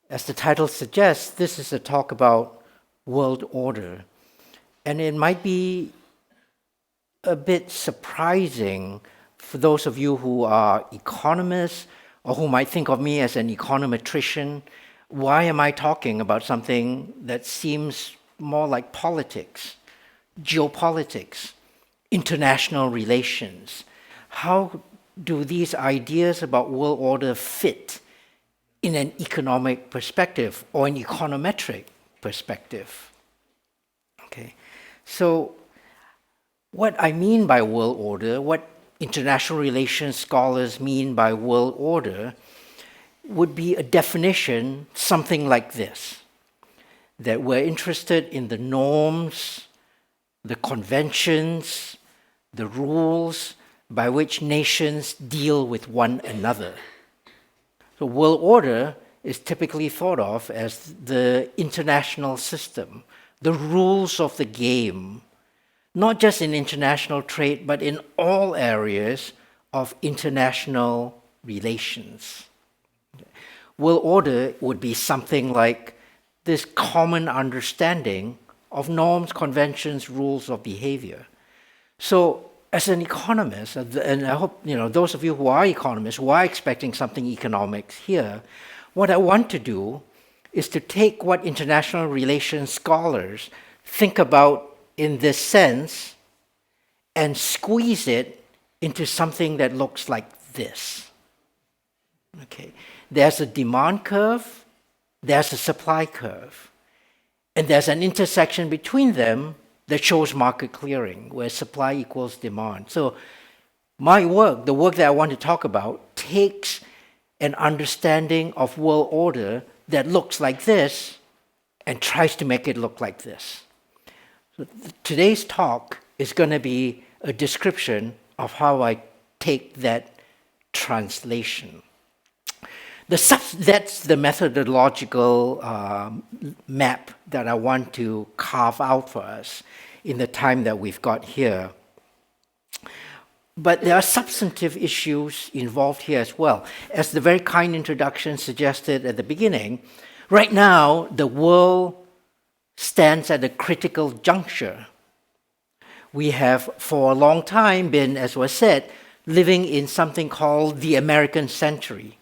As the title suggests, this is a talk about world order. And it might be a bit surprising for those of you who are economists or who might think of me as an econometrician. Why am I talking about something that seems more like politics, geopolitics, international relations? How do these ideas about world order fit in an economic perspective or an econometric perspective? Okay, so what I mean by world order, what international relations scholars mean by world order, would be a definition something like this: that we're interested in the norms, the conventions, the rules by which nations deal with one another. So world order is typically thought of as the international system, the rules of the game, not just in international trade, but in all areas of international relations. World order would be something like this common understanding of norms, conventions, rules of behavior. So as an economist, and I hope those of you who are economists, who are expecting something economics here, what I want to do is to take what international relations scholars think about in this sense and squeeze it into something that looks like this. Okay, there's a demand curve, there's a supply curve, and there's an intersection between them that shows market clearing, where supply equals demand. So my work, the work that I want to talk about, takes an understanding of world order that looks like this and tries to make it look like this. So today's talk is going to be a description of how I take that translation. That's the methodological map that I want to carve out for us in the time that we've got here. But there are substantive issues involved here as well. As the very kind introduction suggested at the beginning, right now the world stands at a critical juncture. We have for a long time been, as was said, living in something called the American century,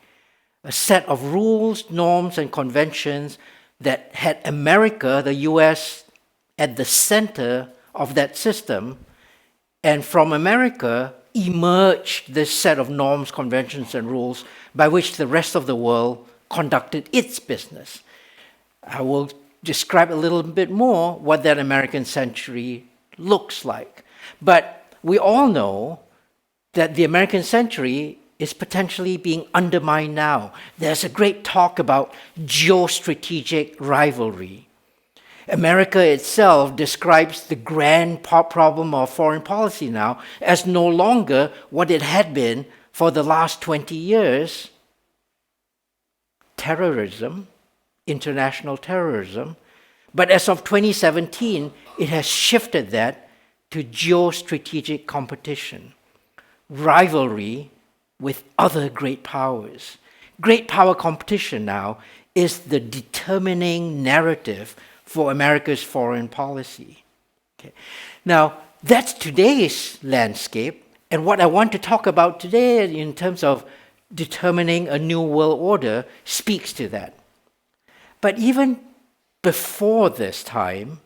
a set of rules, norms, and conventions that had America, the US, at the center of that system. And from America emerged this set of norms, conventions, and rules by which the rest of the world conducted its business. I will describe a little bit more what that American century looks like. But we all know that the American century is potentially being undermined now. There's a great talk about geostrategic rivalry. America itself describes the grand problem of foreign policy now as no longer what it had been for the last 20 years: terrorism, international terrorism. But as of 2017, it has shifted that to geostrategic competition, rivalry with other great powers. Great power competition now is the determining narrative for America's foreign policy. Okay. Now, that's today's landscape, and what I want to talk about today in terms of determining a new world order speaks to that. But even before this time,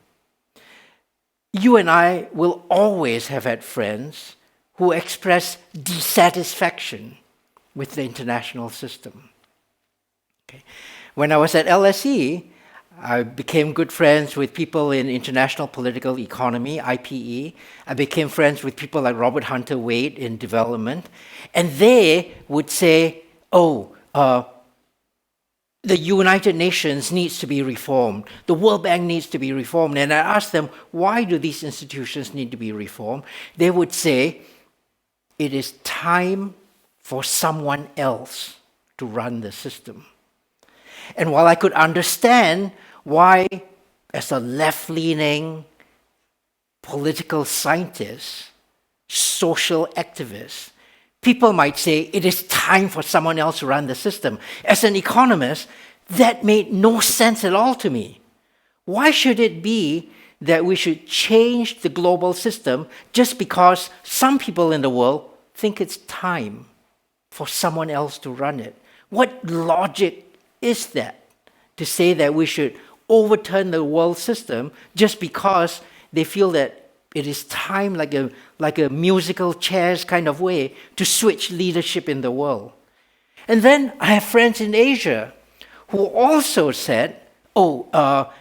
you and I will always have had friends who express dissatisfaction with the international system. Okay. When I was at LSE, I became good friends with people in international political economy, IPE. I became friends with people like Robert Hunter Wade in development. And they would say, the United Nations needs to be reformed. The World Bank needs to be reformed. And I asked them, why do these institutions need to be reformed? They would say, it is time for someone else to run the system. And while I could understand why, as a left-leaning political scientist, social activist, people might say it is time for someone else to run the system. As an economist, That made no sense at all to me. Why should it be that we should change the global system just because some people in the world think it's time for someone else to run it? What logic is that to say that we should overturn the world system just because they feel that it is time, like a musical chairs kind of way, to switch leadership in the world? And then I have friends in Asia who also said,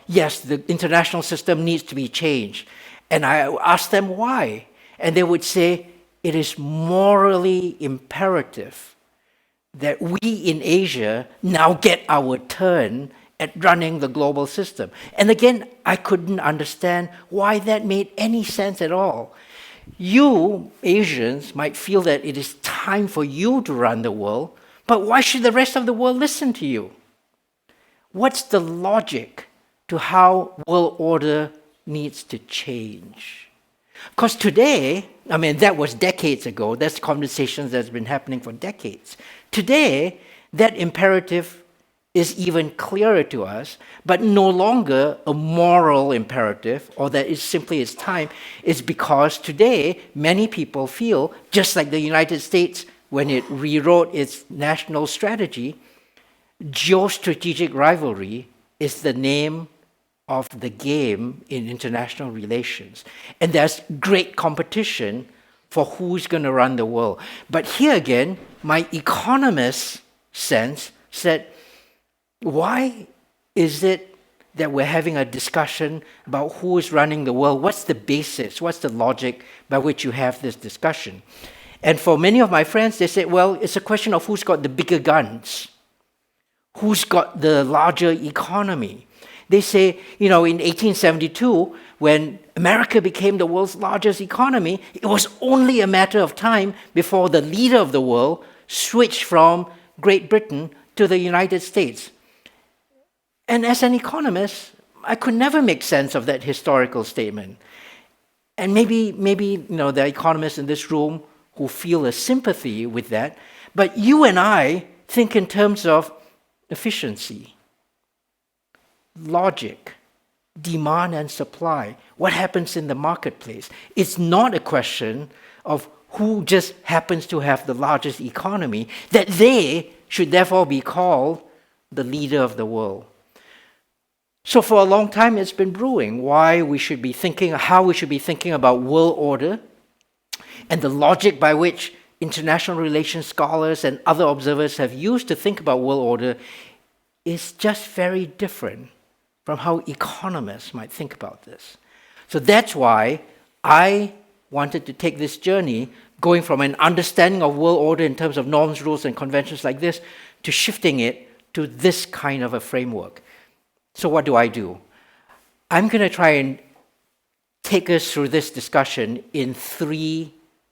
yes, the international system needs to be changed. And I asked them why. And they would say, it is morally imperative that we in Asia now get our turn at running the global system. And again, I couldn't understand why that made any sense at all. You, Asians, might feel that it is time for you to run the world, but why should the rest of the world listen to you? What's the logic to how world order needs to change? Because today, that was decades ago, that's conversations that's been happening for decades. Today, that imperative is even clearer to us, but no longer a moral imperative, or that it simply is time, is because today many people feel, just like the United States when it rewrote its national strategy, geostrategic rivalry is the name of the game in international relations. And there's great competition for who's going to run the world. But here again, my economist sense said, why is it that we're having a discussion about who is running the world? What's the basis? What's the logic by which you have this discussion? And for many of my friends, they said, well, it's a question of who's got the bigger guns, who's got the larger economy. They say, in 1872, when America became the world's largest economy, it was only a matter of time before the leader of the world switched from Great Britain to the United States. And as an economist, I could never make sense of that historical statement. And maybe the economists in this room who feel a sympathy with that, but you and I think in terms of efficiency, logic, demand and supply, what happens in the marketplace. It's not a question of who just happens to have the largest economy, that they should therefore be called the leader of the world. So for a long time it's been brewing how we should be thinking about world order, and the logic by which international relations scholars and other observers have used to think about world order is just very different from how economists might think about this. So that's why I wanted to take this journey, going from an understanding of world order in terms of norms, rules, and conventions like this, to shifting it to this kind of a framework. So what do? I'm going to try and take us through this discussion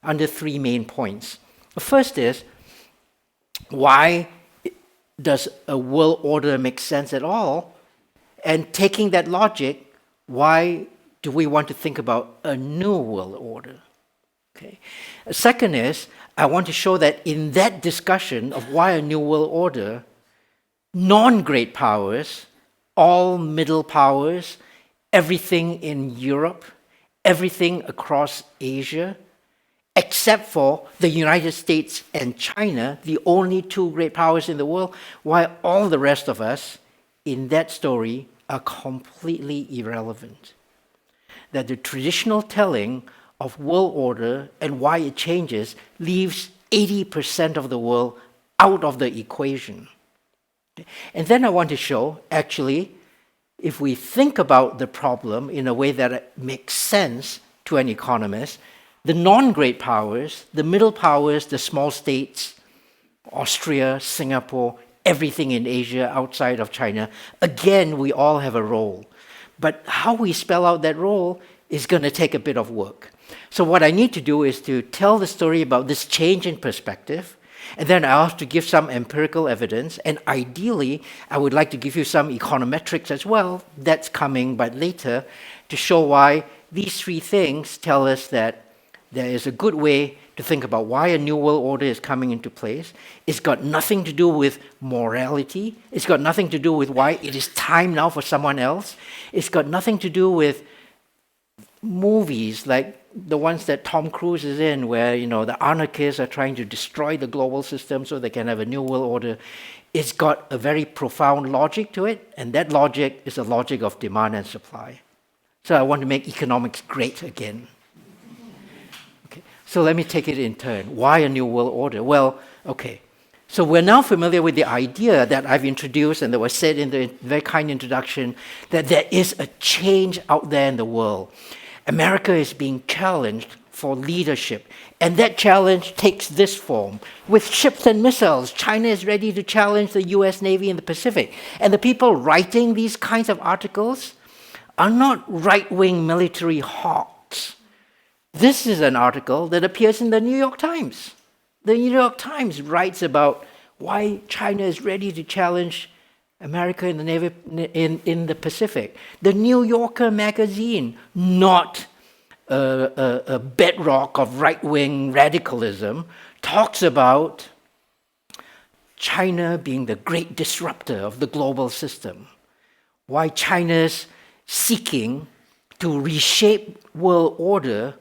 under three main points. The first is, why does a world order make sense at all? And taking that logic, why do we want to think about a new world order? Okay. Second is, I want to show that in that discussion of why a new world order, non-great powers, all middle powers, everything in Europe, everything across Asia, except for the United States and China, the only two great powers in the world, while all the rest of us in that story are completely irrelevant. That the traditional telling of world order and why it changes leaves 80% of the world out of the equation. And then I want to show, actually, if we think about the problem in a way that makes sense to an economist, the non-great powers, the middle powers, the small states, Austria, Singapore, everything in Asia outside of China, again, we all have a role. But how we spell out that role is going to take a bit of work. So what I need to do is to tell the story about this change in perspective, and then I have to give some empirical evidence, and ideally, I would like to give you some econometrics as well. That's coming, but later, to show why these three things tell us that there is a good way to think about why a new world order is coming into place. It's got nothing to do with morality. It's got nothing to do with why it is time now for someone else. It's got nothing to do with movies like the ones that Tom Cruise is in, where the anarchists are trying to destroy the global system so they can have a new world order. It's got a very profound logic to it, and that logic is the logic of demand and supply. So I want to make economics great again. Okay, so let me take it in turn. Why a new world order? Well, okay. So we're now familiar with the idea that I've introduced and that was said in the very kind introduction, that there is a change out there in the world. America is being challenged for leadership. And that challenge takes this form. With ships and missiles, China is ready to challenge the US Navy in the Pacific. And the people writing these kinds of articles are not right-wing military hawks. This is an article that appears in the New York Times. The New York Times writes about why China is ready to challenge America in the Navy in the Pacific. The New Yorker magazine, not a bedrock of right-wing radicalism, talks about China being the great disruptor of the global system. Why China's seeking to reshape world order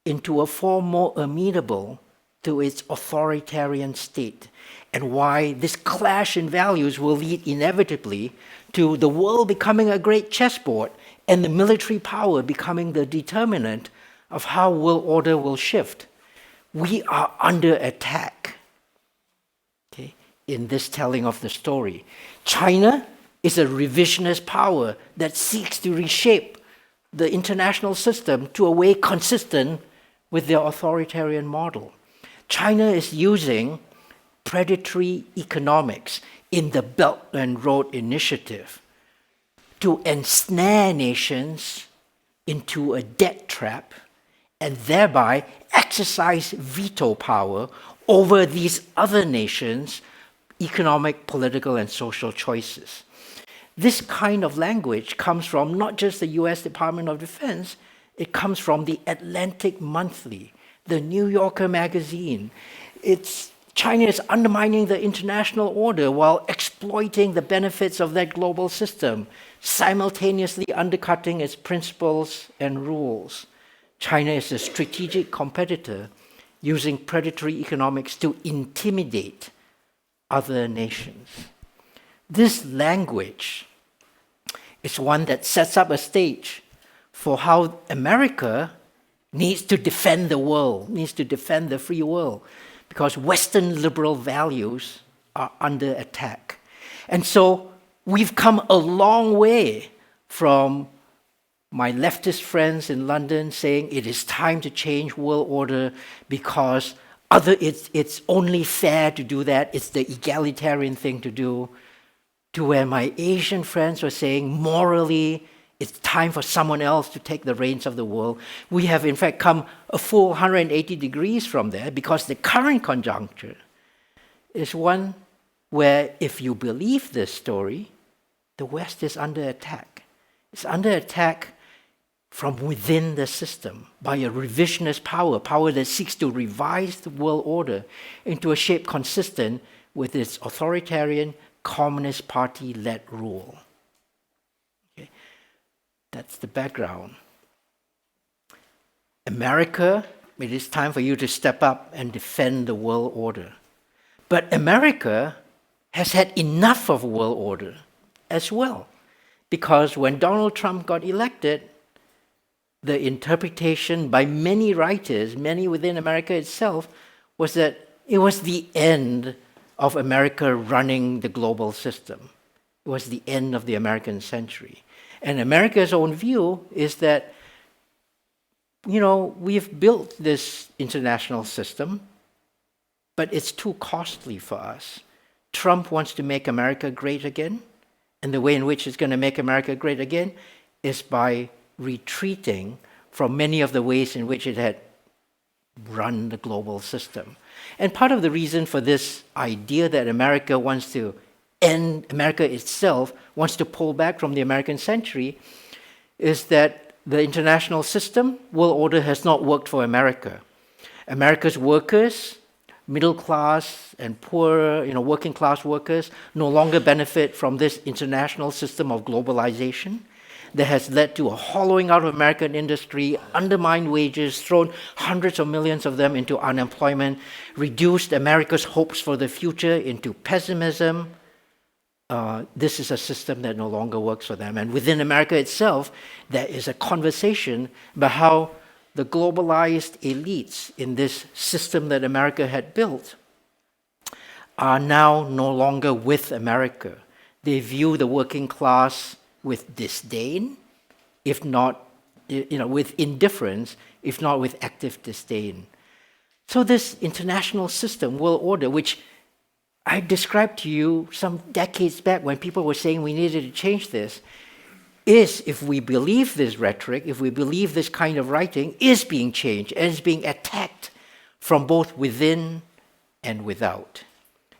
into a form more amenable to its authoritarian state, and why this clash in values will lead inevitably to the world becoming a great chessboard and the military power becoming the determinant of how world order will shift. We are under attack, okay, in this telling of the story. China is a revisionist power that seeks to reshape the international system to a way consistent with their authoritarian model. China is using predatory economics in the Belt and Road Initiative to ensnare nations into a debt trap and thereby exercise veto power over these other nations' economic, political, and social choices. This kind of language comes from not just the US Department of Defense, it comes from the Atlantic Monthly, the New Yorker magazine. China is undermining the international order while exploiting the benefits of that global system, simultaneously undercutting its principles and rules. China is a strategic competitor using predatory economics to intimidate other nations. This language is one that sets up a stage for how America needs to defend the world, needs to defend the free world, because Western liberal values are under attack. And so we've come a long way from my leftist friends in London saying it is time to change world order because it's only fair to do that, it's the egalitarian thing to do, to where my Asian friends were saying morally it's time for someone else to take the reins of the world. We have in fact come a full 180 degrees from there because the current conjuncture is one where if you believe this story, the West is under attack. It's under attack from within the system by a revisionist power that seeks to revise the world order into a shape consistent with its authoritarian Communist Party-led rule. Okay. That's the background. America, it is time for you to step up and defend the world order. But America has had enough of world order as well, because when Donald Trump got elected, the interpretation by many writers, many within America itself, was that it was the end of America running the global system. It was the end of the American century. And America's own view is that, we've built this international system, but it's too costly for us. Trump wants to make America great again, and the way in which it's going to make America great again is by retreating from many of the ways in which it had run the global system. And part of the reason for this idea that America itself wants to pull back from the American century is that the international system, world order, has not worked for America. America's workers, middle class and poor, working class workers, no longer benefit from this international system of globalization that has led to a hollowing out of American industry, undermined wages, thrown hundreds of millions of them into unemployment, reduced America's hopes for the future into pessimism. This is a system that no longer works for them. And within America itself, there is a conversation about how the globalized elites in this system that America had built are now no longer with America. They view the working class with disdain, if not, with indifference, if not with active disdain. So this international system, world order, which I described to you some decades back when people were saying we needed to change this, is, if we believe this rhetoric, if we believe this kind of writing, is being changed and is being attacked from both within and without.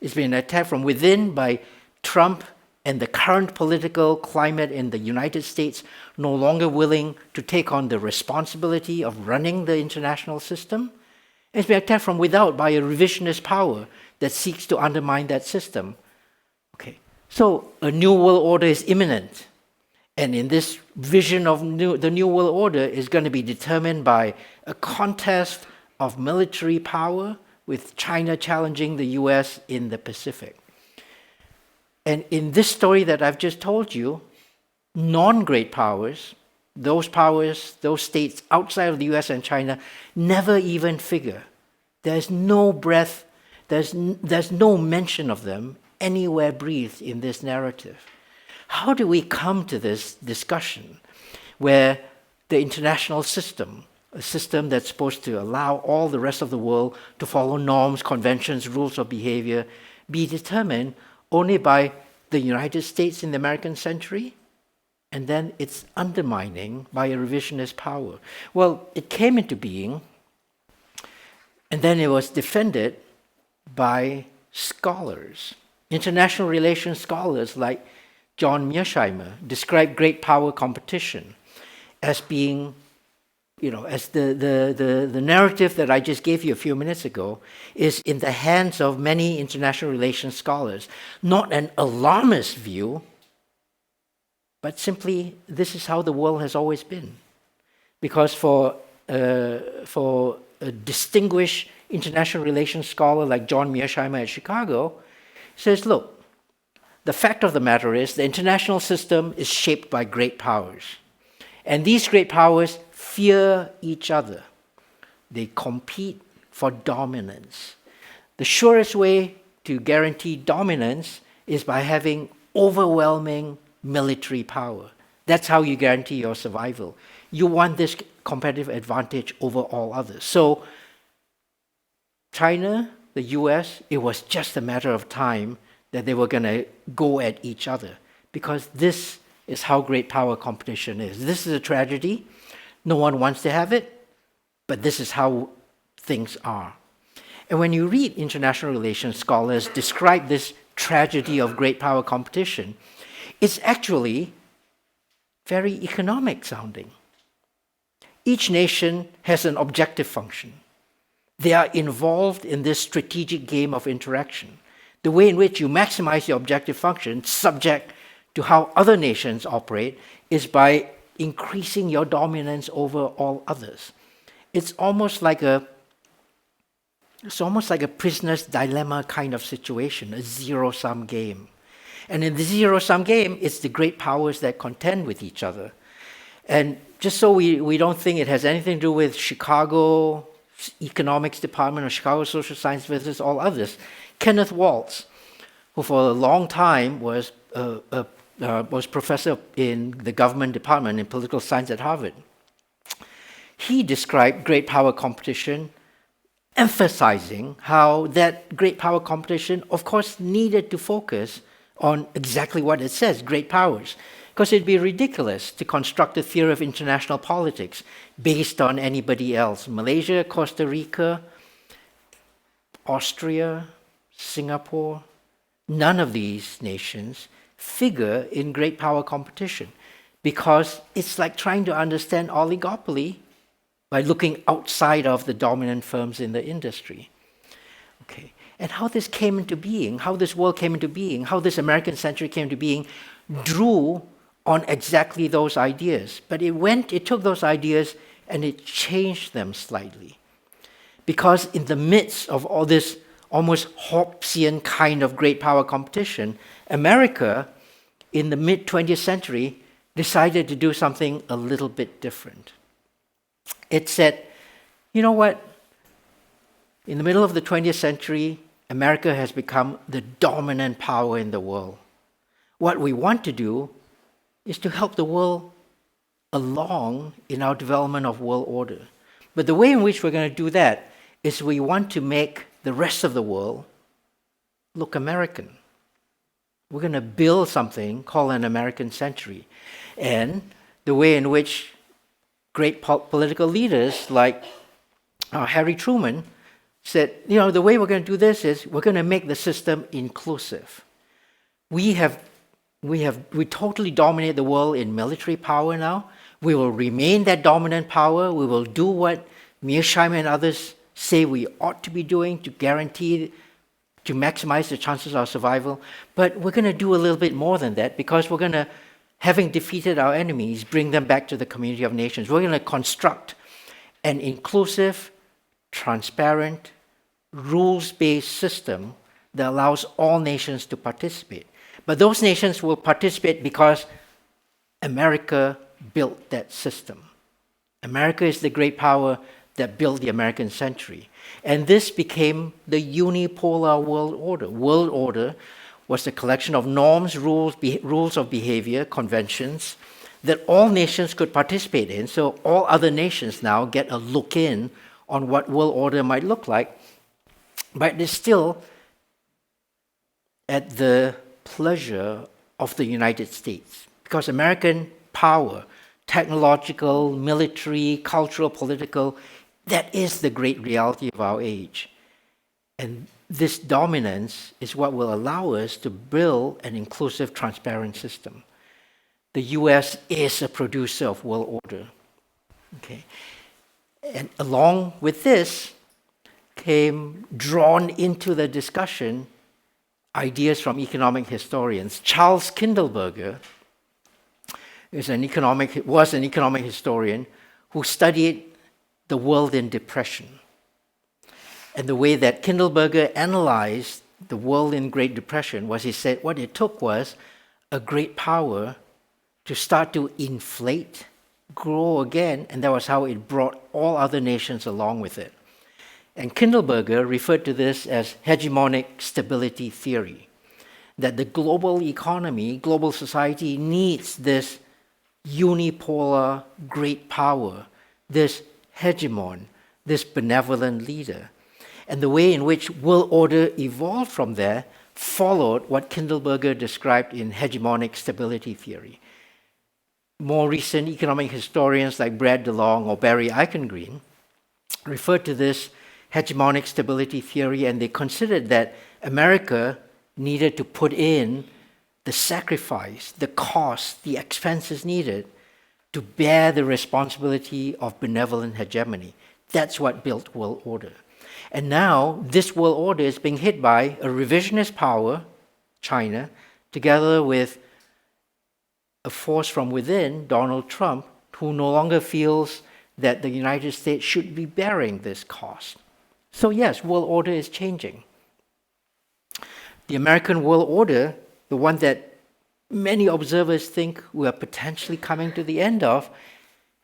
It's being attacked from within by Trump and the current political climate in the United States, no longer willing to take on the responsibility of running the international system. It's being attacked from without by a revisionist power that seeks to undermine that system. Okay, so a new world order is imminent. And in this vision of the new world order is going to be determined by a contest of military power, with China challenging the US in the Pacific. And in this story that I've just told you, non-great powers, those states outside of the US and China, never even figure. There's no breath, there's no mention of them anywhere breathed in this narrative. How do we come to this discussion where the international system, a system that's supposed to allow all the rest of the world to follow norms, conventions, rules of behavior, be determined only by the United States in the American century, and then its undermining by a revisionist power? Well, it came into being, and then it was defended by scholars. International relations scholars like John Mearsheimer described great power competition as being, as the narrative that I just gave you a few minutes ago is in the hands of many international relations scholars. Not an alarmist view, but simply this is how the world has always been. Because for a distinguished international relations scholar like John Mearsheimer at Chicago, says, look, the fact of the matter is the international system is shaped by great powers. And these great powers fear each other. They compete for dominance. The surest way to guarantee dominance is by having overwhelming military power. That's how you guarantee your survival. You want this competitive advantage over all others. So China, the US, it was just a matter of time that they were going to go at each other, because this is how great power competition is. This is a tragedy. No one wants to have it, but this is how things are. And when you read international relations scholars describe this tragedy of great power competition, it's actually very economic sounding. Each nation has an objective function. They are involved in this strategic game of interaction. The way in which you maximize your objective function, subject to how other nations operate, is by increasing your dominance over all others. It's almost like a prisoner's dilemma kind of situation, a zero-sum game. And in the zero-sum game, it's the great powers that contend with each other. And just so we don't think it has anything to do with Chicago Economics Department or Chicago Social Science versus all others, Kenneth Waltz, who for a long time was professor in the government department in political science at Harvard, he described great power competition, emphasizing how that great power competition, of course, needed to focus on exactly what it says, great powers. Because it'd be ridiculous to construct a theory of international politics based on anybody else. Malaysia, Costa Rica, Austria, Singapore, none of these nations figure in great power competition because it's like trying to understand oligopoly by looking outside of the dominant firms in the industry. Okay. And how this came into being, how this world came into being, how this American century came into being, drew on exactly those ideas. But it took those ideas and it changed them slightly. Because in the midst of all this almost Hobbesian kind of great power competition, America, in the mid-20th century, decided to do something a little bit different. It said, you know what? In the middle of the 20th century, America has become the dominant power in the world. What we want to do is to help the world along in our development of world order. But the way in which we're going to do that is we want to make the rest of the world look American. We're going to build something called an American century. And the way in which great political leaders like Harry Truman said, the way we're going to do this is we're going to make the system inclusive. We totally dominate the world in military power now. We will remain that dominant power. We will do what Mearsheimer and others say we ought to be doing to guarantee, to maximize the chances of survival. But we're going to do a little bit more than that, because we're going to, having defeated our enemies, bring them back to the community of nations. We're going to construct an inclusive, transparent, rules-based system that allows all nations to participate. But those nations will participate because America built that system. America is the great power that built the American century. And this became the unipolar world order. World order was a collection of norms, rules of behavior, conventions that all nations could participate in. So all other nations now get a look in on what world order might look like. But it's still at the pleasure of the United States, because American power, technological, military, cultural, political, that is the great reality of our age. And this dominance is what will allow us to build an inclusive, transparent system. The US is a producer of world order. Okay? And along with this came drawn into the discussion ideas from economic historians. Charles Kindleberger was an economic historian who studied the world in depression. And the way that Kindleberger analyzed the world in Great Depression was, he said what it took was a great power to start to inflate, grow again, and that was how it brought all other nations along with it. And Kindleberger referred to this as hegemonic stability theory, that the global economy, global society needs this unipolar great power, this hegemon, this benevolent leader. And the way in which world order evolved from there followed what Kindleberger described in hegemonic stability theory. More recent economic historians like Brad DeLong or Barry Eichengreen referred to this hegemonic stability theory, and they considered that America needed to put in the sacrifice, the cost, the expenses needed to bear the responsibility of benevolent hegemony. That's what built world order. And now this world order is being hit by a revisionist power, China, together with a force from within, Donald Trump, who no longer feels that the United States should be bearing this cost. So yes, world order is changing. The American world order, the one that many observers think we are potentially coming to the end of,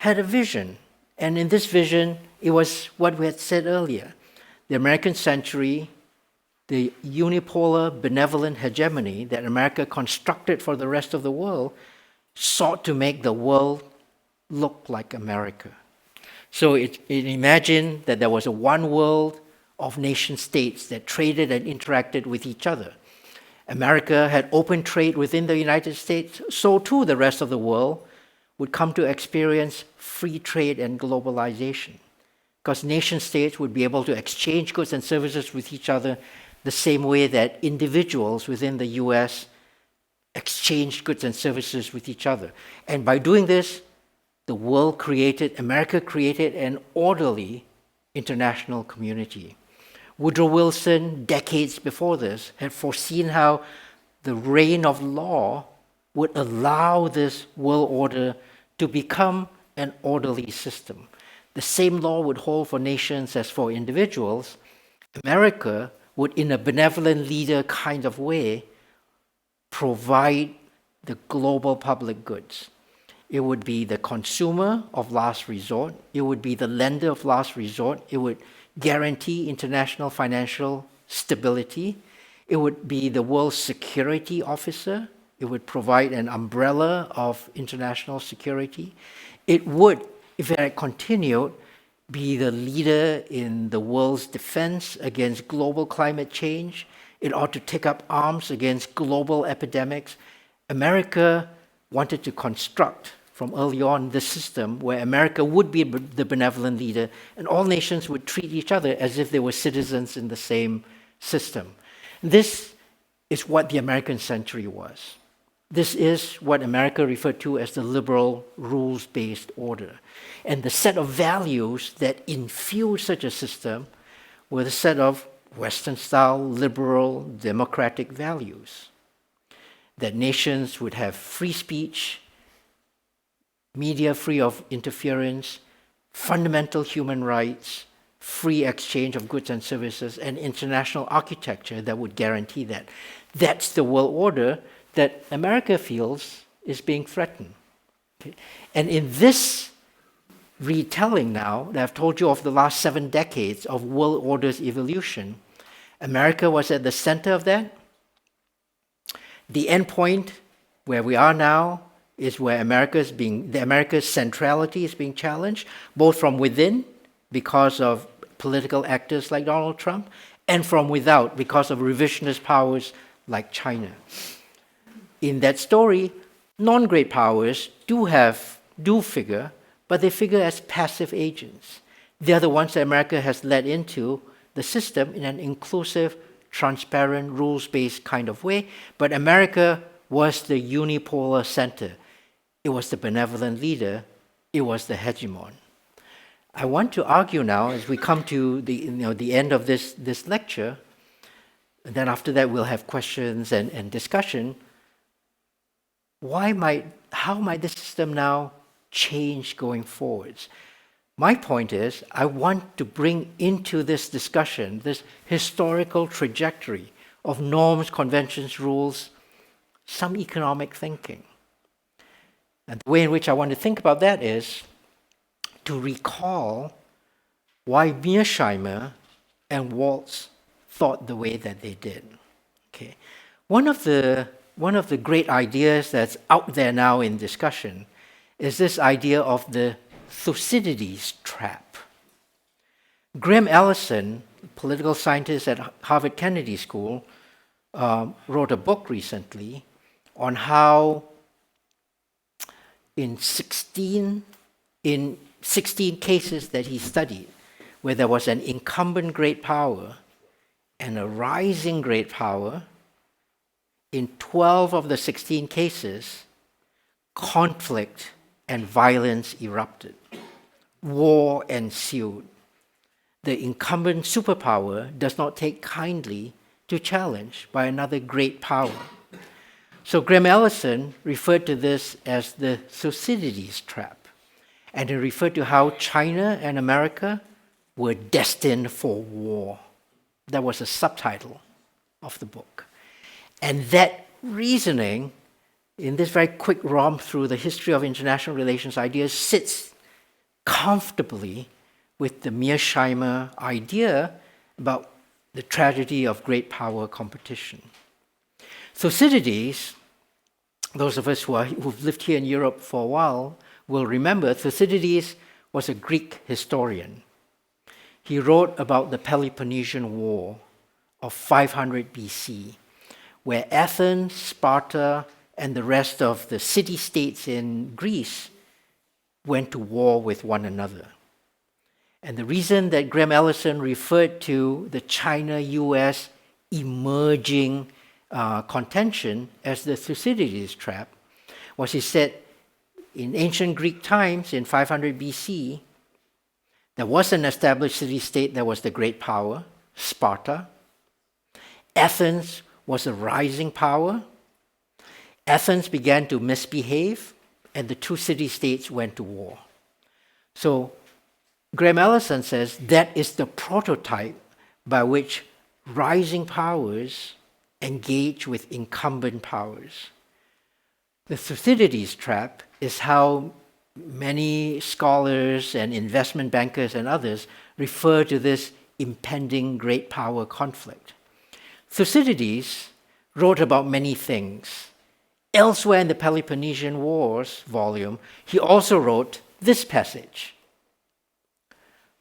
had a vision. And in this vision, it was what we had said earlier. The American century, the unipolar benevolent hegemony that America constructed for the rest of the world, sought to make the world look like America. So it imagined that there was a one world of nation states that traded and interacted with each other. America had open trade within the United States, so too the rest of the world would come to experience free trade and globalization, because nation states would be able to exchange goods and services with each other the same way that individuals within the US exchanged goods and services with each other. And by doing this, America created an orderly international community. Woodrow Wilson, decades before this, had foreseen how the reign of law would allow this world order to become an orderly system. The same law would hold for nations as for individuals. America would, in a benevolent leader kind of way, provide the global public goods. It would be the consumer of last resort. It would be the lender of last resort. It would guarantee international financial stability. It would be the world security officer. It would provide an umbrella of international security. It would, if it had continued, be the leader in the world's defense against global climate change. It ought to take up arms against global epidemics. America wanted to construct from early on the system where America would be the benevolent leader and all nations would treat each other as if they were citizens in the same system. This is what the American century was. This is what America referred to as the liberal rules-based order. And the set of values that infused such a system were the set of Western-style, liberal, democratic values. That nations would have free speech, media free of interference, fundamental human rights, free exchange of goods and services, and international architecture that would guarantee that. That's the world order that America feels is being threatened. Okay? And in this retelling now that I've told you of the last 7 decades of world order's evolution, America was at the center of that. The end point where we are now is where America's centrality is being challenged, both from within because of political actors like Donald Trump, and from without because of revisionist powers like China. In that story, non-great powers do figure, but they figure as passive agents. They're the ones that America has led into the system in an inclusive, transparent, rules-based kind of way, but America was the unipolar center. It was the benevolent leader. It was the hegemon. I want to argue now, as we come to the end of this lecture, and then after that we'll have questions and discussion. How might the system now change going forwards? My point is, I want to bring into this discussion this historical trajectory of norms, conventions, rules, some economic thinking. And the way in which I want to think about that is to recall why Mearsheimer and Waltz thought the way that they did. Okay. One of the great ideas that's out there now in discussion is this idea of the Thucydides trap. Graham Allison, political scientist at Harvard Kennedy School, wrote a book recently on how in 16 cases that he studied, where there was an incumbent great power and a rising great power, in 12 of the 16 cases, conflict and violence erupted. War ensued. The incumbent superpower does not take kindly to challenge by another great power. So Graham Allison referred to this as the Thucydides trap, and he referred to how China and America were destined for war. That was a subtitle of the book. And that reasoning, in this very quick romp through the history of international relations ideas, sits comfortably with the Mearsheimer idea about the tragedy of great power competition. Thucydides, those of us who've lived here in Europe for a while will remember, Thucydides was a Greek historian. He wrote about the Peloponnesian War of 500 BC, where Athens, Sparta, and the rest of the city-states in Greece went to war with one another. And the reason that Graham Allison referred to the China-US emerging contention as the Thucydides trap was he said in ancient Greek times, in 500 BC, there was an established city-state that was the great power, Sparta. Athens was a rising power. Athens began to misbehave, and the two city-states went to war. So Graham Allison says that is the prototype by which rising powers engage with incumbent powers. The Thucydides trap is how many scholars and investment bankers and others refer to this impending great power conflict. Thucydides wrote about many things. Elsewhere in the Peloponnesian Wars volume, he also wrote this passage: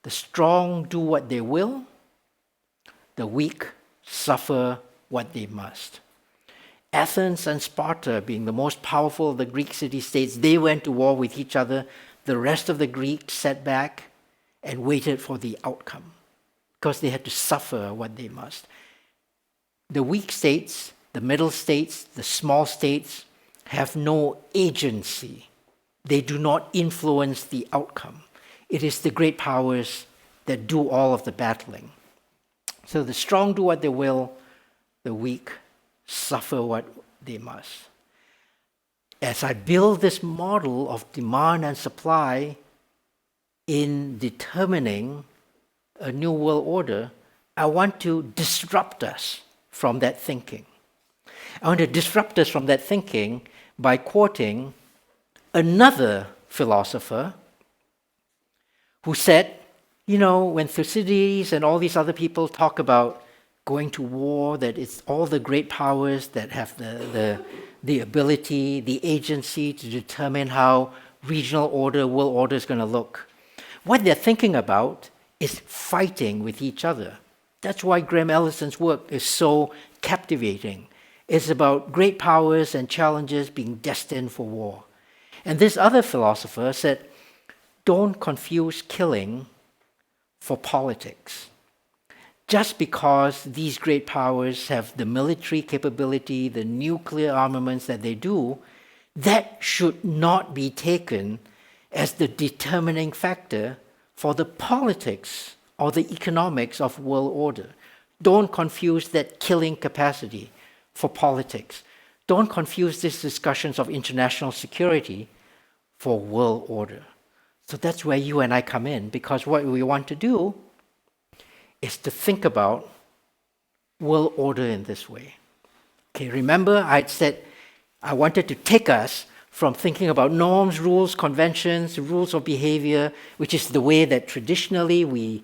"The strong do what they will, the weak suffer what they must." Athens and Sparta, being the most powerful of the Greek city-states, they went to war with each other. The rest of the Greeks sat back and waited for the outcome because they had to suffer what they must. The weak states, the middle states, the small states have no agency. They do not influence the outcome. It is the great powers that do all of the battling. So the strong do what they will, the weak suffer what they must. As I build this model of demand and supply in determining a new world order, I want to disrupt us from that thinking. I want to disrupt us from that thinking by quoting another philosopher who said, when Thucydides and all these other people talk about going to war, that it's all the great powers that have the ability, the agency to determine how regional order, world order is going to look. What they're thinking about is fighting with each other. That's why Graham Allison's work is so captivating. It's about great powers and challenges being destined for war. And this other philosopher said, don't confuse killing for politics. Just because these great powers have the military capability, the nuclear armaments that they do, that should not be taken as the determining factor for the politics or the economics of world order. Don't confuse that killing capacity for politics. Don't confuse these discussions of international security for world order. So that's where you and I come in, because what we want to do is to think about world order in this way. Okay, remember I'd said I wanted to take us from thinking about norms, rules, conventions, rules of behavior, which is the way that traditionally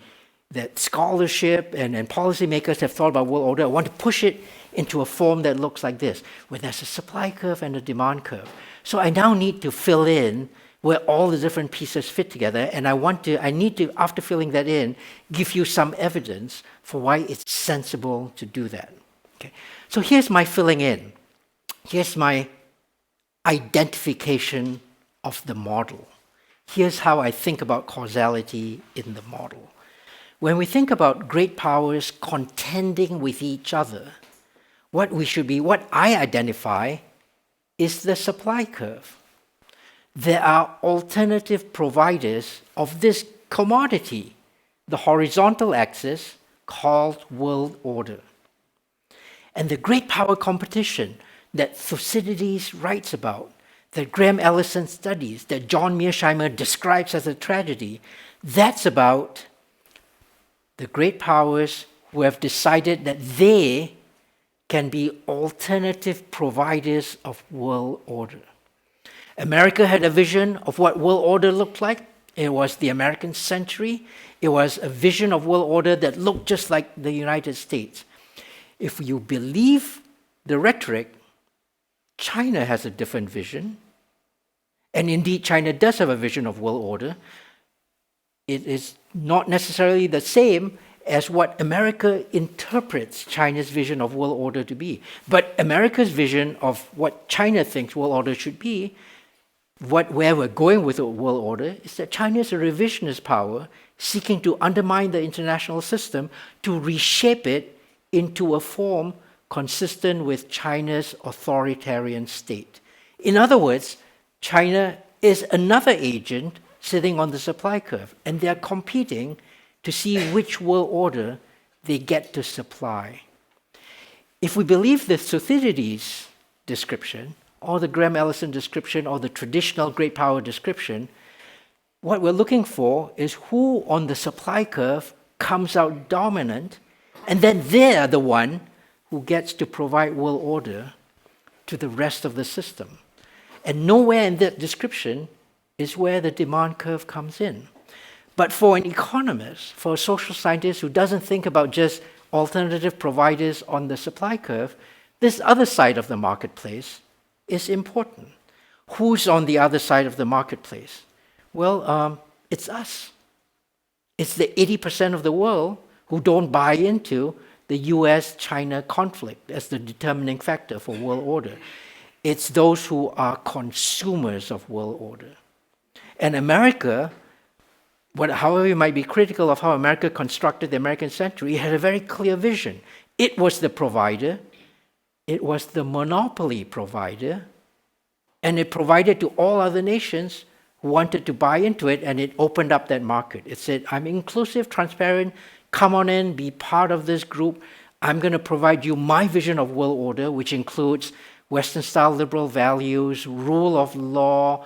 that scholarship and policymakers have thought about world order. I want to push it into a form that looks like this, where there's a supply curve and a demand curve. So I now need to fill in where all the different pieces fit together, and I need to, after filling that in, give you some evidence for why it's sensible to do that. Okay. So here's my filling in. Here's my identification of the model. Here's how I think about causality in the model. When we think about great powers contending with each other, what I identify is the supply curve. There are alternative providers of this commodity, the horizontal axis called world order. And the great power competition that Thucydides writes about, that Graham Allison studies, that John Mearsheimer describes as a tragedy, that's about the great powers who have decided that they can be alternative providers of world order. America had a vision of what world order looked like. It was the American century. It was a vision of world order that looked just like the United States. If you believe the rhetoric, China has a different vision. And indeed, China does have a vision of world order. It is not necessarily the same as what America interprets China's vision of world order to be. But America's vision of what China thinks world order should be, where we're going with the world order, is that China is a revisionist power seeking to undermine the international system to reshape it into a form consistent with China's authoritarian state. In other words, China is another agent sitting on the supply curve, and they're competing to see which world order they get to supply. If we believe the Thucydides description, or the Graham Allison description, or the traditional great power description, what we're looking for is who on the supply curve comes out dominant, and then they're the one who gets to provide world order to the rest of the system. And nowhere in that description is where the demand curve comes in. But for an economist, for a social scientist who doesn't think about just alternative providers on the supply curve, this other side of the marketplace is important. Who's on the other side of the marketplace? Well, it's us. It's the 80% of the world who don't buy into the US-China conflict as the determining factor for world order. It's those who are consumers of world order. And America, however you might be critical of how America constructed the American century, it had a very clear vision. It was the provider, it was the monopoly provider, and it provided to all other nations who wanted to buy into it, and it opened up that market. It said, I'm inclusive, transparent, come on in, be part of this group. I'm going to provide you my vision of world order, which includes Western-style liberal values, rule of law,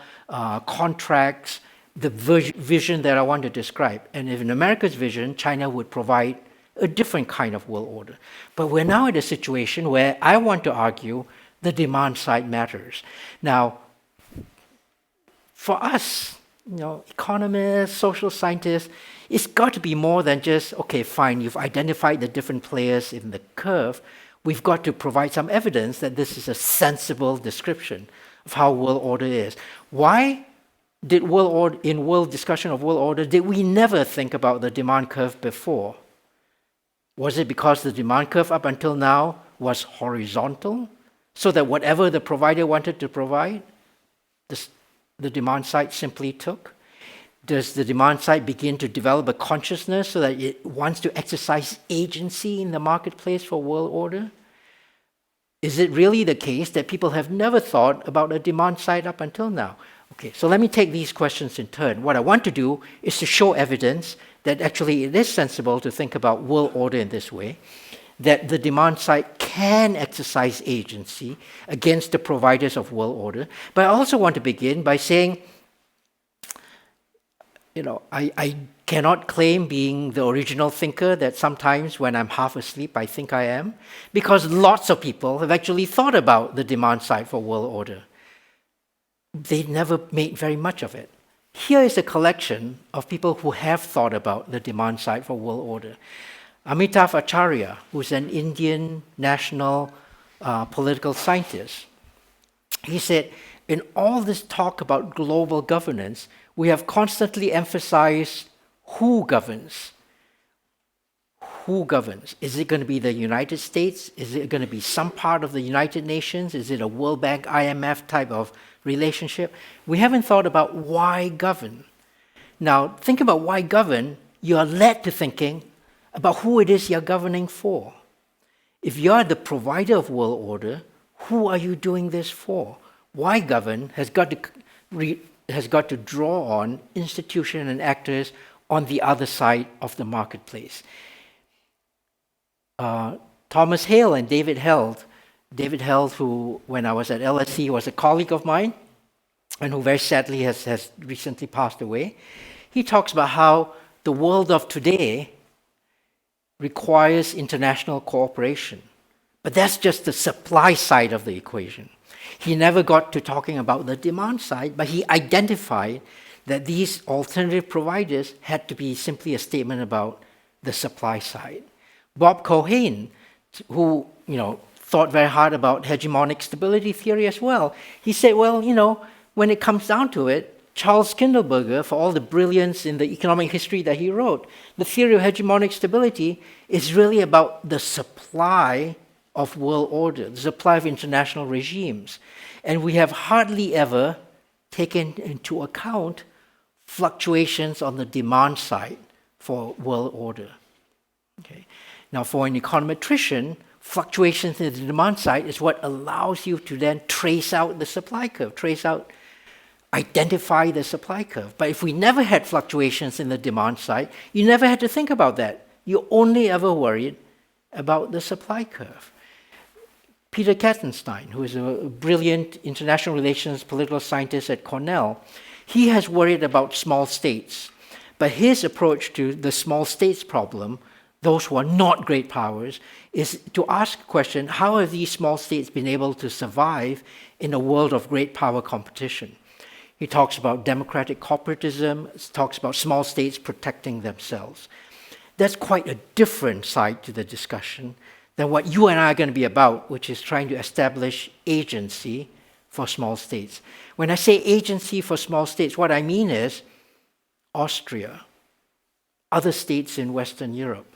contracts, the vision that I want to describe. And if in America's vision, China would provide a different kind of world order. But we're now in a situation where I want to argue the demand side matters. Now, for us, economists, social scientists, it's got to be more than just, okay, fine, you've identified the different players in the curve. We've got to provide some evidence that this is a sensible description of how world order is. Why did in world discussion of world order, did we never think about the demand curve before? Was it because the demand curve up until now was horizontal, so that whatever the provider wanted to provide, the demand side simply took? Does the demand side begin to develop a consciousness so that it wants to exercise agency in the marketplace for world order? Is it really the case that people have never thought about a demand side up until now? Okay, so let me take these questions in turn. What I want to do is to show evidence that actually it is sensible to think about world order in this way, that the demand side can exercise agency against the providers of world order. But I also want to begin by saying, I cannot claim being the original thinker that sometimes when I'm half asleep I think I am, because lots of people have actually thought about the demand side for world order. They never made very much of it. Here is a collection of people who have thought about the demand side for world order. Amitav Acharya, who's an Indian national political scientist, he said, in all this talk about global governance, we have constantly emphasized who governs. Who governs? Is it going to be the United States? Is it going to be some part of the United Nations? Is it a World Bank, IMF type of relationship? We haven't thought about why govern. Now, think about why govern. You are led to thinking about who it is you're governing for. If you're the provider of world order, who are you doing this for? Why govern has got to draw on institutions and actors on the other side of the marketplace. Thomas Hale and David Held, who when I was at LSE was a colleague of mine and who very sadly has recently passed away, he talks about how the world of today requires international cooperation. But that's just the supply side of the equation. He never got to talking about the demand side, but he identified that these alternative providers had to be simply a statement about the supply side. Bob Cohen, who thought very hard about hegemonic stability theory as well, he said, well, when it comes down to it, Charles Kindleberger, for all the brilliance in the economic history that he wrote, the theory of hegemonic stability is really about the supply of world order, the supply of international regimes. And we have hardly ever taken into account fluctuations on the demand side for world order. Okay. Now, for an econometrician, Fluctuations in the demand side is what allows you to then trace out the supply curve, identify the supply curve. But if we never had fluctuations in the demand side, you never had to think about that. You only ever worried about the supply curve. Peter Katzenstein, who is a brilliant international relations political scientist at Cornell, he has worried about small states. But his approach to the small states problem, those who are not great powers, is to ask the question, how have these small states been able to survive in a world of great power competition? He talks about democratic corporatism, talks about small states protecting themselves. That's quite a different side to the discussion than what you and I are going to be about, which is trying to establish agency for small states. When I say agency for small states, what I mean is Austria, other states in Western Europe,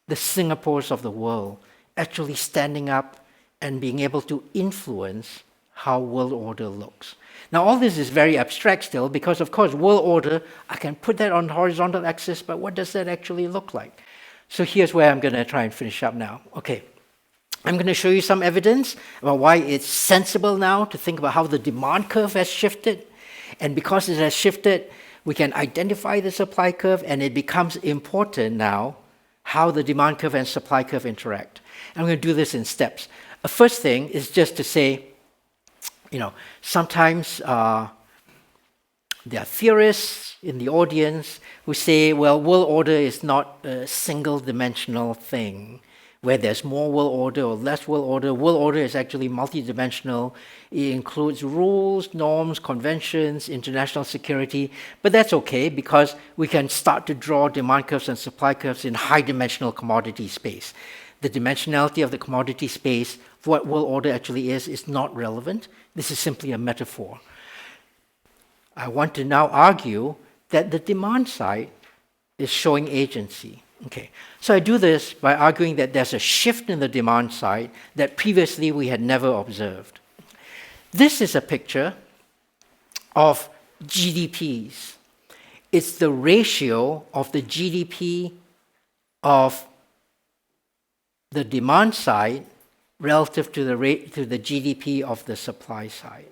the Singapores of the world, actually standing up and being able to influence how world order looks. Now, all this is very abstract still because, of course, world order, I can put that on the horizontal axis, but what does that actually look like? So here's where I'm going to try and finish up now. Okay, I'm going to show you some evidence about why it's sensible now to think about how the demand curve has shifted. And because it has shifted, we can identify the supply curve, and it becomes important now how the demand curve and supply curve interact. I'm going to do this in steps. The first thing is just to say, sometimes there are theorists in the audience who say, well, world order is not a single-dimensional thing, where there's more world order or less world order. World order is actually multidimensional. It includes rules, norms, conventions, international security. But that's okay because we can start to draw demand curves and supply curves in high-dimensional commodity space. The dimensionality of the commodity space, what world order actually is not relevant. This is simply a metaphor. I want to now argue that the demand side is showing agency. Okay, so I do this by arguing that there's a shift in the demand side that previously we had never observed. This is a picture of GDPs. It's the ratio of the GDP of the demand side relative to the GDP of the supply side.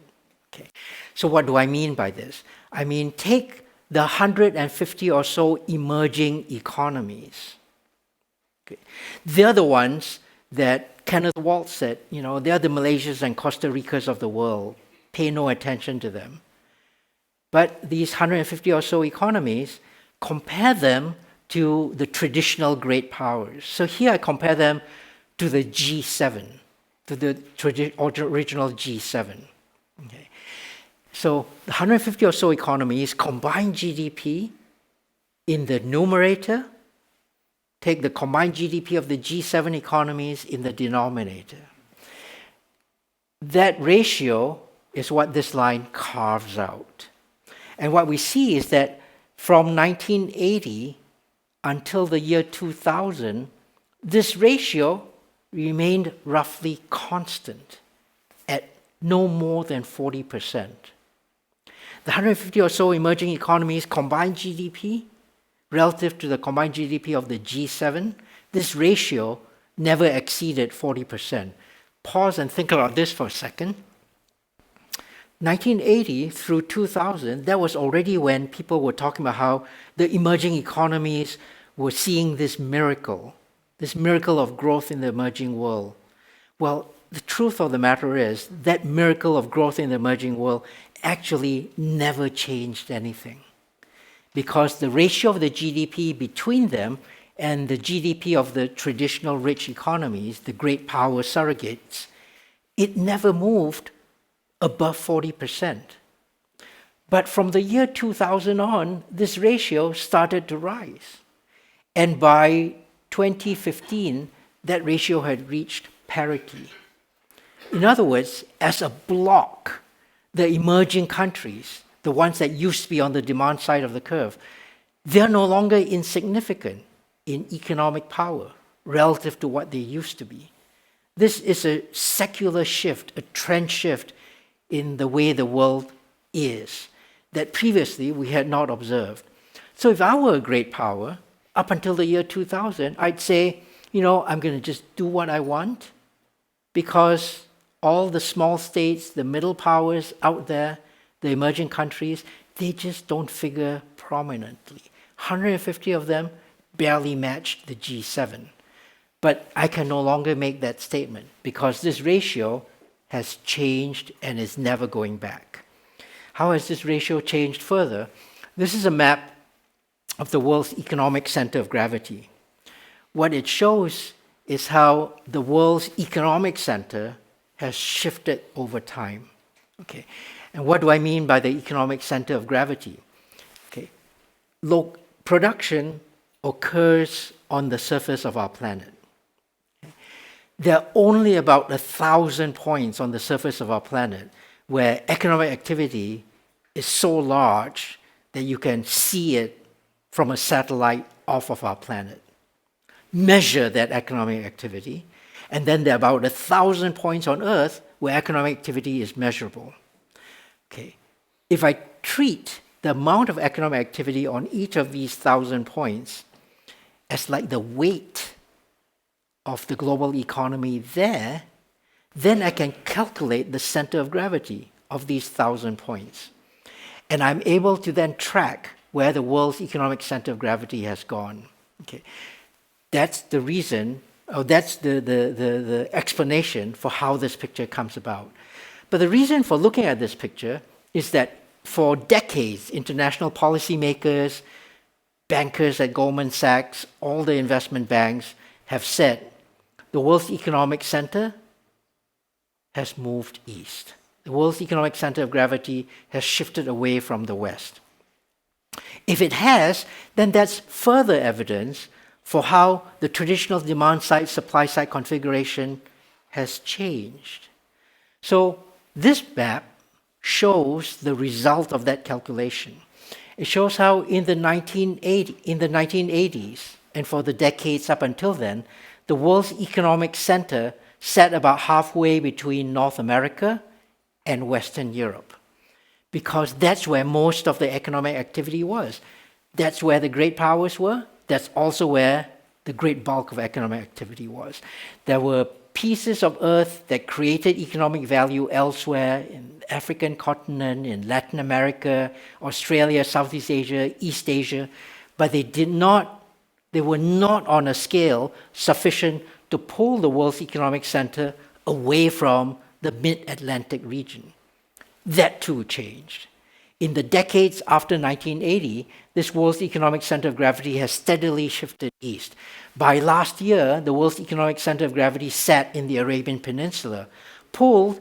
Okay, so what do I mean by this? I mean, take the 150 or so emerging economies. Okay. They're the ones that Kenneth Walt said, they're the Malaysias and Costa Ricas of the world. Pay no attention to them. But these 150 or so economies, compare them to the traditional great powers. So here I compare them to the G7, to the original G7. Okay. So the 150 or so economies combine GDP in the numerator, take the combined GDP of the G7 economies in the denominator. That ratio is what this line carves out. And what we see is that from 1980 until the year 2000, this ratio remained roughly constant at no more than 40%. The 150 or so emerging economies combined GDP relative to the combined GDP of the G7, this ratio never exceeded 40%. Pause and think about this for a second. 1980 through 2000, that was already when people were talking about how the emerging economies were seeing this miracle of growth in the emerging world. Well, the truth of the matter is that miracle of growth in the emerging world actually never changed anything, because the ratio of the GDP between them and the GDP of the traditional rich economies, the great power surrogates, it never moved above 40%. But from the year 2000 on, this ratio started to rise. And by 2015, that ratio had reached parity. In other words, as a block, the emerging countries, the ones that used to be on the demand side of the curve, they're no longer insignificant in economic power relative to what they used to be. This is a secular shift, a trend shift in the way the world is that previously we had not observed. So if I were a great power, up until the year 2000, I'd say, I'm going to just do what I want. because all the small states, the middle powers out there, the emerging countries, they just don't figure prominently. 150 of them barely matched the G7. But I can no longer make that statement because this ratio has changed and is never going back. How has this ratio changed further? This is a map of the world's economic center of gravity. What it shows is how the world's economic center has shifted over time. Okay, and what do I mean by the economic center of gravity? Okay, production occurs on the surface of our planet. Okay? There are only about 1,000 points on the surface of our planet where economic activity is so large that you can see it from a satellite off of our planet. Measure that economic activity, and then there are about 1,000 points on Earth where economic activity is measurable. Okay. If I treat the amount of economic activity on each of these 1,000 points as like the weight of the global economy there, then I can calculate the center of gravity of these 1,000 points. And I'm able to then track where the world's economic center of gravity has gone. Okay. That's the reason, or that's the explanation for how this picture comes about. But the reason for looking at this picture is that for decades, international policymakers, bankers at Goldman Sachs, all the investment banks have said the world's economic center has moved east. The world's economic center of gravity has shifted away from the West. If it has, then that's further evidence for how the traditional demand-side, supply-side configuration has changed. So this map shows the result of that calculation. It shows how in the 1980s, and for the decades up until then, the world's economic center sat about halfway between North America and Western Europe, because that's where most of the economic activity was. That's where the great powers were. That's also where the great bulk of economic activity was. There were pieces of Earth that created economic value elsewhere, in the African continent, in Latin America, Australia, Southeast Asia, East Asia, but they were not on a scale sufficient to pull the world's economic center away from the mid-Atlantic region. That too changed. In the decades after 1980, this world's economic center of gravity has steadily shifted east. By last year, the world's economic center of gravity sat in the Arabian Peninsula, pulled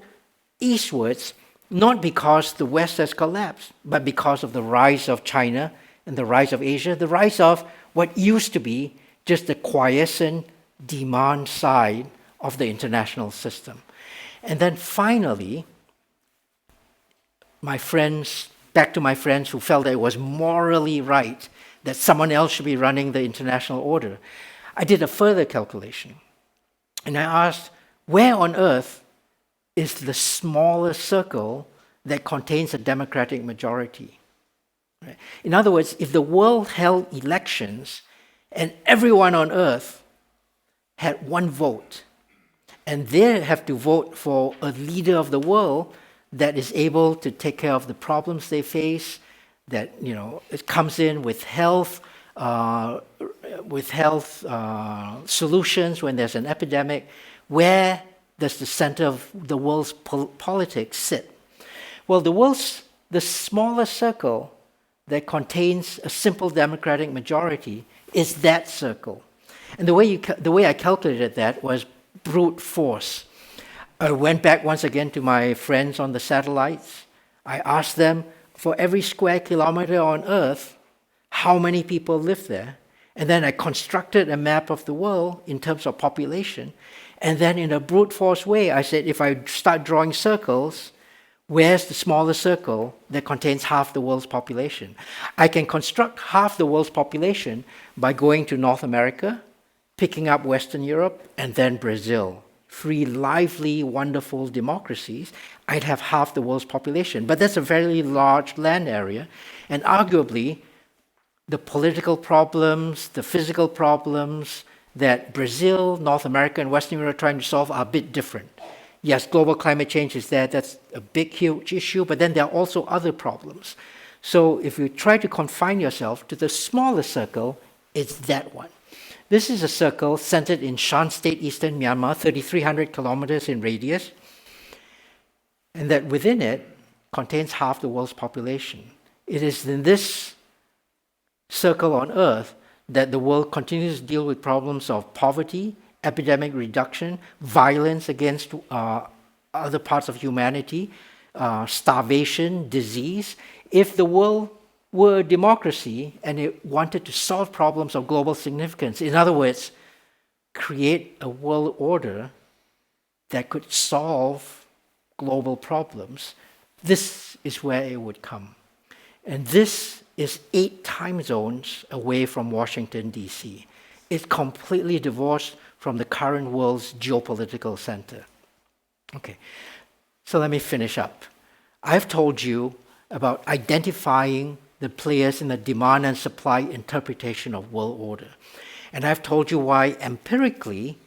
eastwards, not because the West has collapsed, but because of the rise of China and the rise of Asia, the rise of what used to be just the quiescent demand side of the international system. And then finally, back to my friends who felt that it was morally right that someone else should be running the international order, I did a further calculation. And I asked, where on earth is the smallest circle that contains a democratic majority? Right? In other words, if the world held elections and everyone on earth had one vote, and they have to vote for a leader of the world that is able to take care of the problems they face, that it comes in with health solutions when there's an epidemic. Where does the center of the world's politics sit? Well, the smallest circle that contains a simple democratic majority is that circle. And the way I calculated that was brute force. I went back once again to my friends on the satellites. I asked them, for every square kilometer on Earth, how many people live there? And then I constructed a map of the world in terms of population. And then in a brute force way, I said, if I start drawing circles, where's the smallest circle that contains half the world's population? I can construct half the world's population by going to North America, picking up Western Europe, and then Brazil. 3 lively, wonderful democracies, I'd have half the world's population. But that's a very large land area, and arguably, the political problems, the physical problems, that Brazil, North America, and Western Europe are trying to solve are a bit different. Yes, global climate change is there. That's a big, huge issue, but then there are also other problems. So if you try to confine yourself to the smaller circle, it's that one. This is a circle centered in Shan State, eastern Myanmar, 3,300 kilometers in radius, and that within it contains half the world's population. It is in this circle on Earth that the world continues to deal with problems of poverty, epidemic reduction, violence against other parts of humanity, starvation, disease. If the world were a democracy and it wanted to solve problems of global significance, in other words, create a world order that could solve global problems, this is where it would come. And this is 8 time zones away from Washington, D.C. It's completely divorced from the current world's geopolitical center. Okay, so let me finish up. I've told you about identifying the players in the demand and supply interpretation of world order. And I've told you why empirically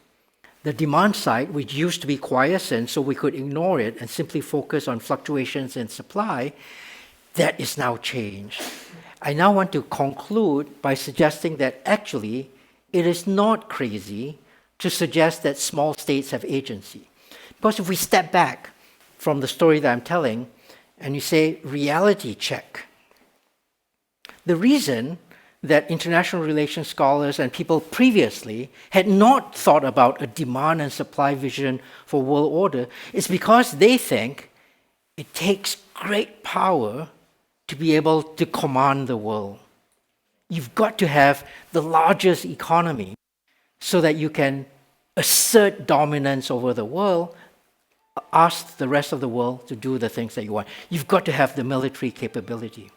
the demand side, which used to be quiescent so we could ignore it and simply focus on fluctuations in supply, that is now changed. I now want to conclude by suggesting that actually it is not crazy to suggest that small states have agency. Because if we step back from the story that I'm telling and you say reality check, the reason that international relations scholars and people previously had not thought about a demand and supply vision for world order is because they think it takes great power to be able to command the world. You've got to have the largest economy so that you can assert dominance over the world, ask the rest of the world to do the things that you want. You've got to have the military capability.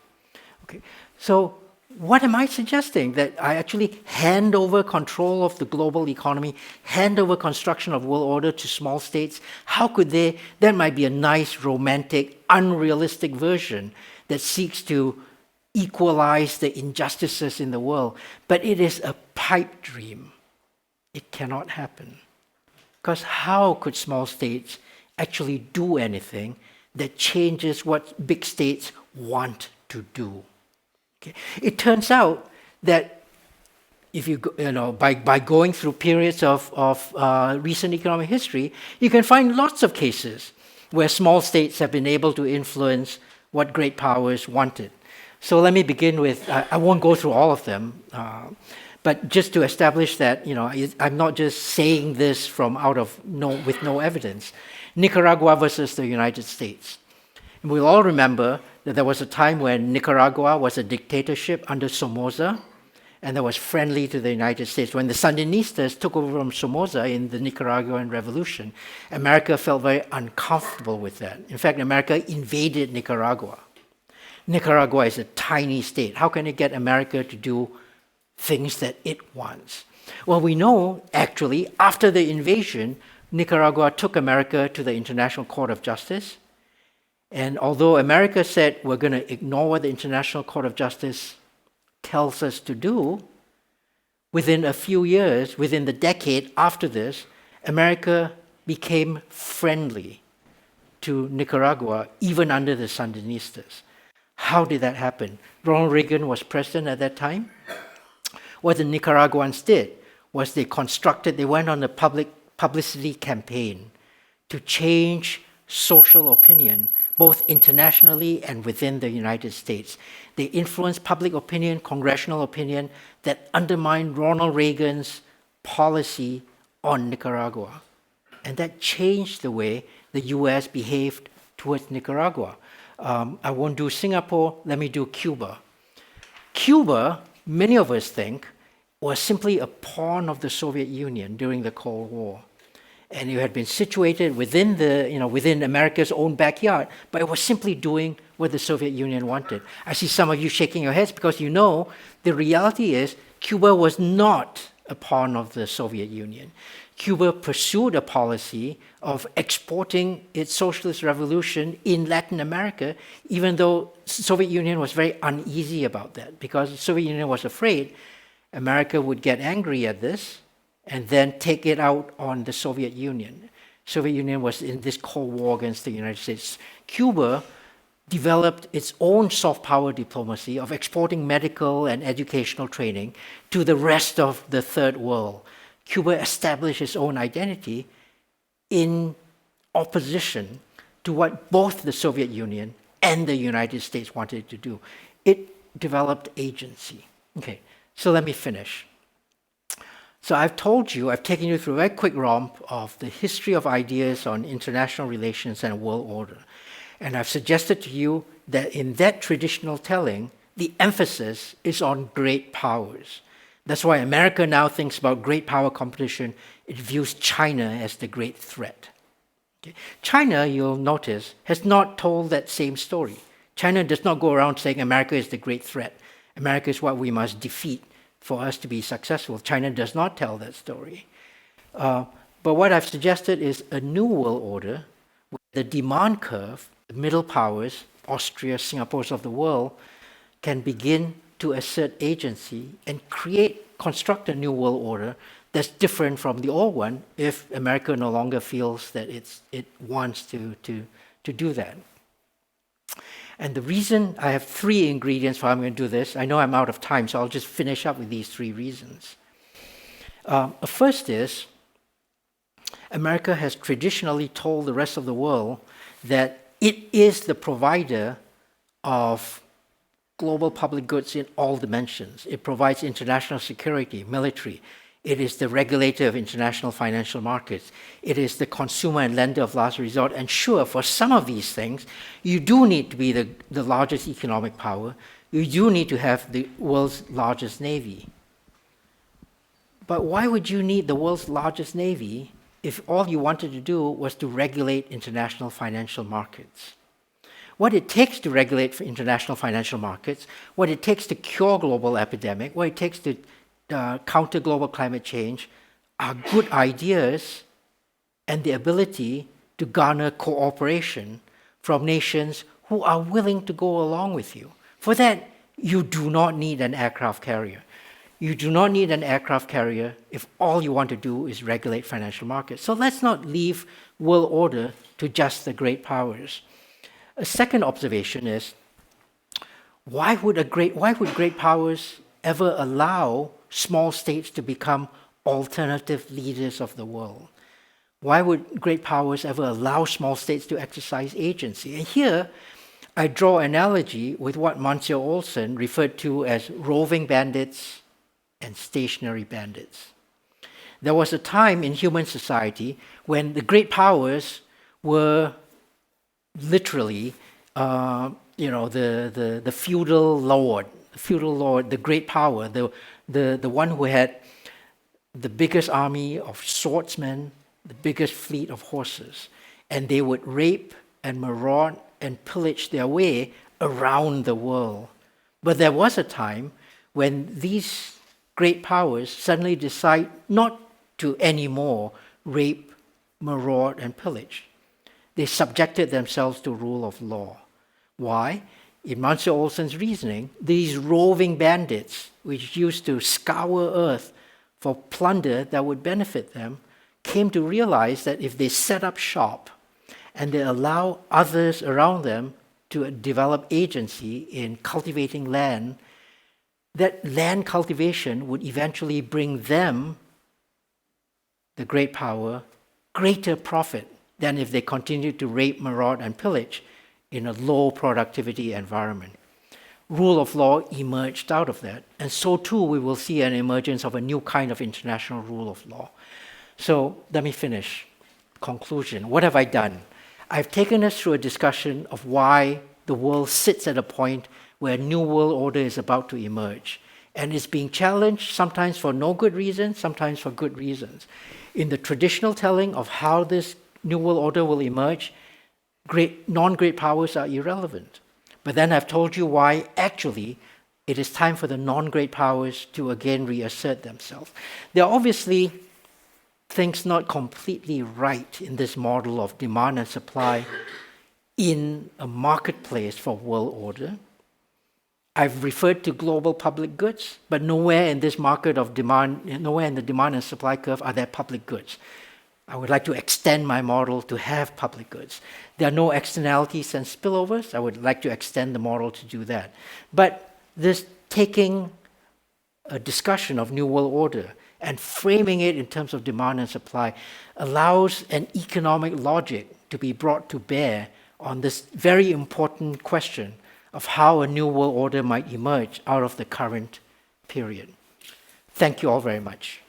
Okay, so what am I suggesting? That I actually hand over control of the global economy, hand over construction of world order to small states? How could they? That might be a nice, romantic, unrealistic version that seeks to equalize the injustices in the world. But it is a pipe dream. It cannot happen. Because how could small states actually do anything that changes what big states want to do? Okay. It turns out that if you by going through periods of recent economic history, you can find lots of cases where small states have been able to influence what great powers wanted. So let me begin with, I won't go through all of them, but just to establish that, I'm not just saying this from with no evidence. Nicaragua versus the United States. And we'll all remember that there was a time when Nicaragua was a dictatorship under Somoza, and that was friendly to the United States. When the Sandinistas took over from Somoza in the Nicaraguan Revolution, America felt very uncomfortable with that. In fact, America invaded Nicaragua. Nicaragua is a tiny state. How can it get America to do things that it wants? Well, we know, actually, after the invasion, Nicaragua took America to the International Court of Justice. And although America said we're going to ignore what the International Court of Justice tells us to do, within a few years, within the decade after this, America became friendly to Nicaragua, even under the Sandinistas. How did that happen? Ronald Reagan was president at that time. What the Nicaraguans did was they went on a publicity campaign to change social opinion, both internationally and within the United States. They influenced public opinion, congressional opinion, that undermined Ronald Reagan's policy on Nicaragua. And that changed the way the US behaved towards Nicaragua. I won't do Singapore, let me do Cuba. Cuba, many of us think, was simply a pawn of the Soviet Union during the Cold War. And it had been situated within within America's own backyard, but it was simply doing what the Soviet Union wanted. I see some of you shaking your heads because you know the reality is Cuba was not a pawn of the Soviet Union. Cuba pursued a policy of exporting its socialist revolution in Latin America, even though the Soviet Union was very uneasy about that, because the Soviet Union was afraid America would get angry at this and then take it out on the Soviet Union. Soviet Union was in this Cold War against the United States. Cuba developed its own soft power diplomacy of exporting medical and educational training to the rest of the third world. Cuba established its own identity in opposition to what both the Soviet Union and the United States wanted to do. It developed agency. Okay, so let me finish. So I've taken you through a very quick romp of the history of ideas on international relations and world order. And I've suggested to you that in that traditional telling, the emphasis is on great powers. That's why America now thinks about great power competition. It views China as the great threat. Okay. China, you'll notice, has not told that same story. China does not go around saying America is the great threat. America is what we must defeat for us to be successful. China does not tell that story. But what I've suggested is a new world order where the demand curve, the middle powers, Austria, Singapores of the world, can begin to assert agency and construct a new world order that's different from the old one if America no longer feels that it wants to do that. And the reason, I have 3 ingredients for how I'm going to do this. I know I'm out of time, so I'll just finish up with these 3 reasons. First is, America has traditionally told the rest of the world that it is the provider of global public goods in all dimensions. It provides international security, military. It is the regulator of international financial markets. It is the consumer and lender of last resort. And sure, for some of these things, you do need to be the largest economic power. You do need to have the world's largest navy. But why would you need the world's largest navy if all you wanted to do was to regulate international financial markets? What it takes to regulate for international financial markets, what it takes to cure global epidemic, what it takes to counter global climate change are good ideas and the ability to garner cooperation from nations who are willing to go along with you. For that, you do not need an aircraft carrier. You do not need an aircraft carrier if all you want to do is regulate financial markets. So let's not leave world order to just the great powers. A second observation is, why would great powers ever allow small states to become alternative leaders of the world? Why would great powers ever allow small states to exercise agency? And here, I draw an analogy with what Monsieur Olson referred to as roving bandits and stationary bandits. There was a time in human society when the great powers were literally, the feudal lord, the great power, the one who had the biggest army of swordsmen, the biggest fleet of horses, and they would rape and maraud and pillage their way around the world. But there was a time when these great powers suddenly decide not to anymore rape, maraud, and pillage. They subjected themselves to rule of law. Why? In Monsieur Olson's reasoning, these roving bandits, which used to scour earth for plunder that would benefit them, came to realize that if they set up shop and they allow others around them to develop agency in cultivating land, that land cultivation would eventually bring them, the great power, greater profit than if they continued to rape, maraud, and pillage in a low productivity environment. Rule of law emerged out of that, and so too we will see an emergence of a new kind of international rule of law. So let me finish. Conclusion. What have I done? I've taken us through a discussion of why the world sits at a point where a new world order is about to emerge. And it's being challenged, sometimes for no good reason, sometimes for good reasons. In the traditional telling of how this new world order will emerge, non-great powers are irrelevant. But then I've told you why actually it is time for the non-great powers to again reassert themselves. There are obviously things not completely right in this model of demand and supply in a marketplace for world order. I've referred to global public goods, but nowhere in this market of demand, nowhere in the demand and supply curve are there public goods. I would like to extend my model to have public goods. There are no externalities and spillovers. I would like to extend the model to do that. But this taking a discussion of New World Order and framing it in terms of demand and supply allows an economic logic to be brought to bear on this very important question of how a New World Order might emerge out of the current period. Thank you all very much.